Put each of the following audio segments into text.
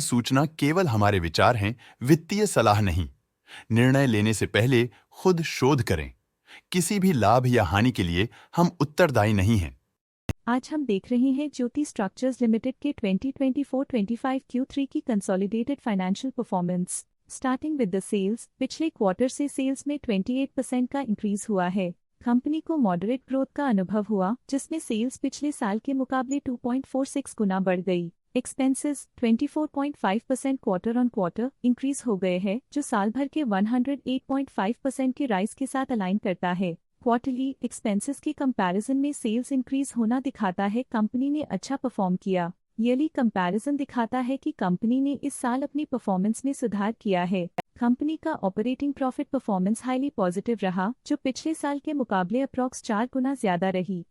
सूचना केवल हमारे विचार हैं, वित्तीय सलाह नहीं। निर्णय लेने से पहले खुद शोध करें। किसी भी लाभ या हानि के लिए हम उत्तरदायी नहीं हैं। आज हम देख रहे हैं ज्योति स्ट्रक्चर्स लिमिटेड के 2024-25 Q3 की consolidated financial performance. Starting with the sales, पिछले क्वार्टर से सेल्स में 28% का इंक्रीज हुआ है। कंपनी को मॉडरेट ग्रोथ का अनुभव हुआ, जिसमें सेल्स पिछले साल के मुकाबले 2.46 गुना बढ़ गई। Expenses 24.5% quarter on quarter increase हो गए हैं, जो साल भर के 108.5% के राइज के साथ अलाइन करता है। क्वार्टरली एक्सपेंसेस के कंपैरिजन में सेल्स इंक्रीज होना दिखाता है कंपनी ने अच्छा परफॉर्म किया। ईयरली कंपैरिजन दिखाता है कि कंपनी ने इस साल अपनी परफॉर्मेंस में सुधार किया है। कंपनी का operating profit performance highly positive रहा, जो पिछले साल के मुकाबले अप्रॉक्स 4 गुना ज्यादा रही।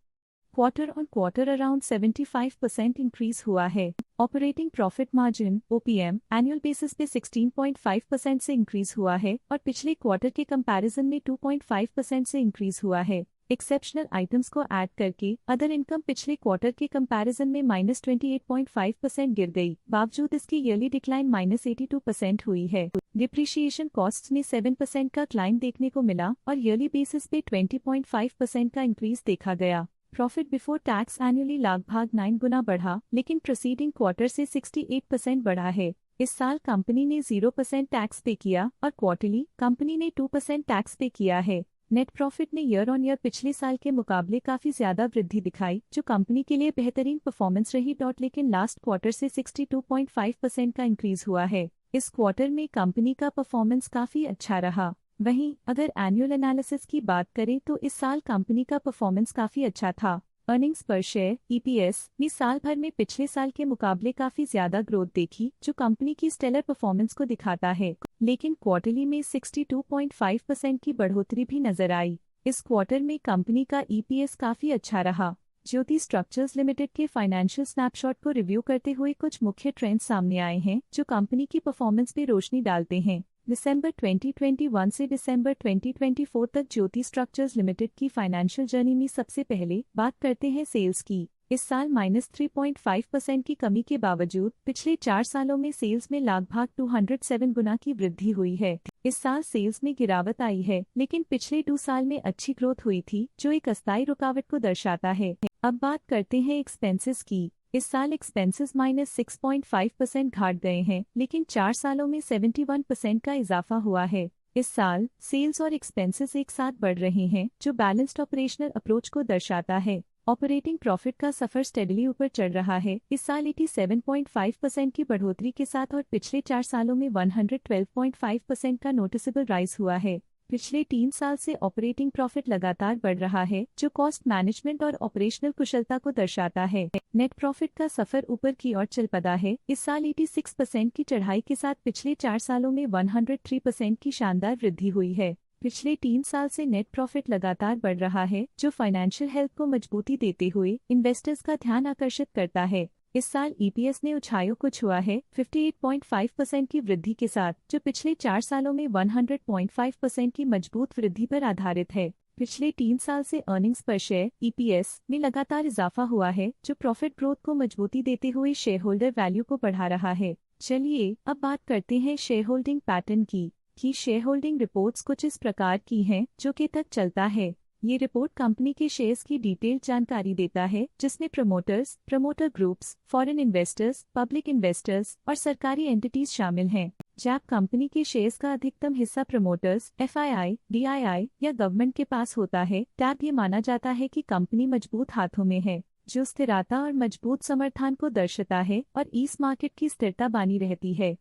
Quarter on quarter around 75% increase हुआ है। Operating profit margin OPM annual basis पे 16.5% से इंक्रीज हुआ है और पिछले क्वार्टर के कंपैरिजन में 2.5% से इंक्रीज हुआ है। एक्सेप्शनल आइटम्स को ऐड करके अदर इनकम पिछले क्वार्टर के कंपैरिजन में -28.5% गिर गई। बावजूद इसकी ईयरली डिक्लाइन -82% हुई है। डिप्रिशिएशन कॉस्ट्स में 7% का क्लाइम देखने को मिला और ईयरली बेसिस पे 20.5% का इंक्रीज देखा गया। प्रॉफिट बिफोर टैक्स एनुअली लगभग 9 गुना बढ़ा, लेकिन प्रीसीडिंग क्वार्टर से 68% बढ़ा है। इस साल कंपनी ने 0% टैक्स पे किया और क्वार्टरली कंपनी ने 2% टैक्स पे किया है। नेट प्रॉफिट ने ईयर ऑन ईयर पिछले साल के मुकाबले काफी ज्यादा वृद्धि दिखाई, जो कंपनी के लिए बेहतरीन परफॉर्मेंस रही। लेकिन लास्ट क्वार्टर से 62.5% का इंक्रीज हुआ है। इस क्वार्टर में कंपनी का परफॉर्मेंस काफी अच्छा रहा। वहीं अगर एनुअल एनालिसिस की बात करें तो इस साल कंपनी का परफॉर्मेंस काफी अच्छा था। अर्निंग्स पर शेयर EPS ने साल भर में पिछले साल के मुकाबले काफी ज्यादा ग्रोथ देखी, जो कंपनी की स्टेलर परफॉर्मेंस को दिखाता है। लेकिन क्वार्टरली में 62.5% की बढ़ोतरी भी नजर आई। इस क्वार्टर में कंपनी का EPS काफी अच्छा रहा। ज्योति स्ट्रक्चर्स लिमिटेड के फाइनेंशियल स्नैपशॉट को रिव्यू करते हुए कुछ मुख्य ट्रेंड्स सामने आए हैं, जो कंपनी की परफॉर्मेंस पे रोशनी डालते हैं। दिसंबर 2021 से दिसंबर 2024 तक ज्योति स्ट्रक्चर्स लिमिटेड की फाइनेंशियल जर्नी में सबसे पहले बात करते हैं सेल्स की। इस साल -3.5% की कमी के बावजूद पिछले 4 सालों में सेल्स में लगभग 207 गुना की वृद्धि हुई है। इस साल सेल्स में गिरावट आई है, लेकिन पिछले 2 साल में अच्छी ग्रोथ हुई थी, जो एक अस्थायी रुकावट को दर्शाता है। अब बात करते हैं एक्सपेंसेस की। इस साल एक्सपेंसेस -6.5% घट गए हैं, लेकिन 4 सालों में 71% का इजाफा हुआ है। इस साल सेल्स और एक्सपेंसेस एक साथ बढ़ रहे हैं, जो बैलेंस्ड ऑपरेशनल अप्रोच को दर्शाता है। ऑपरेटिंग प्रॉफिट का सफर स्टेडली ऊपर चढ़ रहा है। इस साल 87.5% की बढ़ोतरी के साथ और पिछले 4 सालों में 112.5% का नोटिसेबल राइज हुआ है। पिछले 3 साल से ऑपरेटिंग प्रॉफिट लगातार बढ़ रहा है, जो कॉस्ट मैनेजमेंट और ऑपरेशनल कुशलता को दर्शाता है। नेट प्रॉफिट का सफर ऊपर की ओर चल पड़ा है। इस साल 86% की चढ़ाई के साथ पिछले 4 सालों में 103% की शानदार वृद्धि हुई है। पिछले 3 साल से नेट प्रॉफिट लगातार बढ़ रहा है, जो फाइनेंशियल हेल्थ को मजबूती देते हुए इन्वेस्टर्स का ध्यान आकर्षित करता है। इस साल EPS ने ऊंचाइयों को छुआ है 58.5% की वृद्धि के साथ, जो पिछले 4 सालों में 100.5% की मजबूत वृद्धि पर आधारित है। पिछले 3 साल से अर्निंग्स पर शेयर EPS में लगातार इजाफा हुआ है, जो प्रॉफिट ग्रोथ को मजबूती देते हुए शेयर होल्डर वैल्यू को बढ़ा रहा है। चलिए अब बात करते हैं शेयर होल्डिंग पैटर्न की। शेयर होल्डिंग रिपोर्ट्स कुछ इस प्रकार की हैं, जो के तक चलता है। ये रिपोर्ट कंपनी के शेयर्स की डिटेल्ड जानकारी देता है, जिसमें promoters, promoter groups, foreign investors, public investors और सरकारी एंटिटीज शामिल हैं। जब कंपनी के शेयर्स का अधिकतम हिस्सा प्रमोटर्स, FII, DII या गवर्नमेंट के पास होता है, तब ये माना जाता है कि कंपनी मजबूत हाथों में है, जो स्थिरता और मजबूत समर्थन को दर्शाता है और इस मार्केट की स्थिरता बनी रहती है।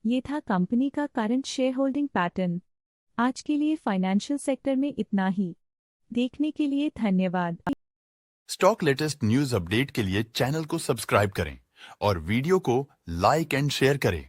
ये था कंपनी का करंट शेयर होल्डिंग पैटर्न। आज के लिए फाइनेंशियल सेक्टर में इतना ही। देखने के लिए धन्यवाद। स्टॉक लेटेस्ट न्यूज अपडेट के लिए चैनल को सब्सक्राइब करें और वीडियो को लाइक एंड शेयर करें।